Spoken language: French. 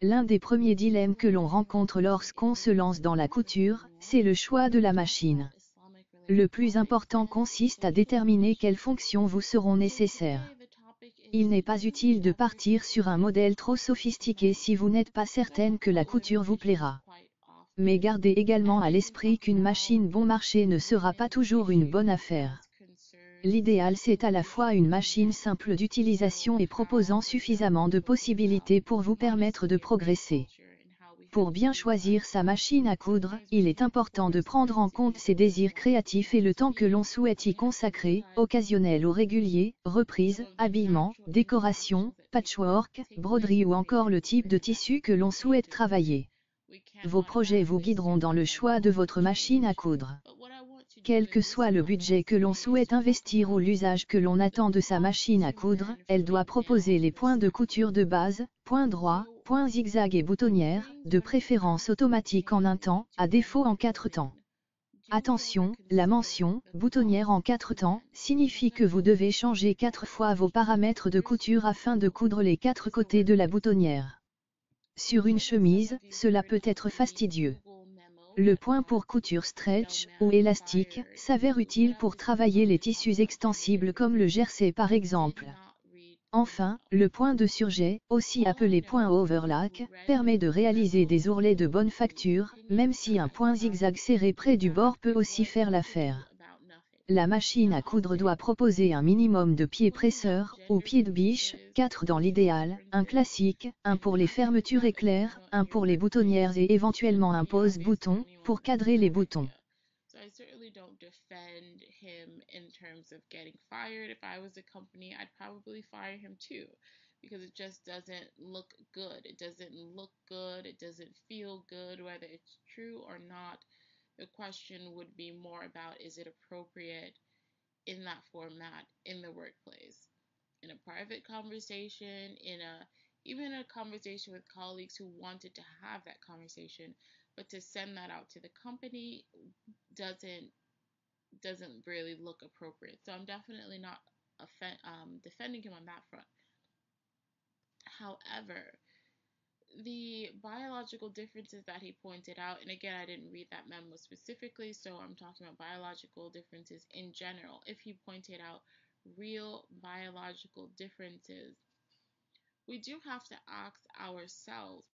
L'un des premiers dilemmes que l'on rencontre lorsqu'on se lance dans la couture, c'est le choix de la machine. Le plus important consiste à déterminer quelles fonctions vous seront nécessaires. Il n'est pas utile de partir sur un modèle trop sophistiqué si vous n'êtes pas certaine que la couture vous plaira. Mais gardez également à l'esprit qu'une machine bon marché ne sera pas toujours une bonne affaire. L'idéal c'est à la fois une machine simple d'utilisation et proposant suffisamment de possibilités pour vous permettre de progresser. Pour bien choisir sa machine à coudre, il est important de prendre en compte ses désirs créatifs et le temps que l'on souhaite y consacrer, occasionnel ou régulier, reprise, habillement, décoration, patchwork, broderie ou encore le type de tissu que l'on souhaite travailler. Vos projets vous guideront dans le choix de votre machine à coudre. Quel que soit le budget que l'on souhaite investir ou l'usage que l'on attend de sa machine à coudre, elle doit proposer les points de couture de base, points droits, points zigzag et boutonnières, de préférence automatique en un temps, à défaut en 4 temps. Attention, la mention « boutonnière en 4 temps » signifie que vous devez changer 4 fois vos paramètres de couture afin de coudre les 4 côtés de la boutonnière. Sur une chemise, cela peut être fastidieux. Le point pour couture stretch, ou élastique, s'avère utile pour travailler les tissus extensibles comme le jersey par exemple. Enfin, le point de surjet, aussi appelé point overlock, permet de réaliser des ourlets de bonne facture, même si un point zigzag serré près du bord peut aussi faire l'affaire. La machine à coudre doit proposer un minimum de pieds presseurs, ou pieds de biche, 4 dans l'idéal, un classique, un pour les fermetures éclairs, un pour les boutonnières et éventuellement un pose-bouton, pour cadrer les boutons. So I certainly don't defend him in terms of getting fired. If I was a company, I'd probably fire him too, because it just doesn't look good. It doesn't look good. It doesn't feel good, whether it's true or not. The question would be more about, is it appropriate in that format in the workplace, in a private conversation, even a conversation with colleagues who wanted to have that conversation, but to send that out to the company doesn't really look appropriate. So I'm definitely not defending him on that front. However, the biological differences that he pointed out, and again, I didn't read that memo specifically, so I'm talking about biological differences in general. If he pointed out real biological differences, we do have to ask ourselves,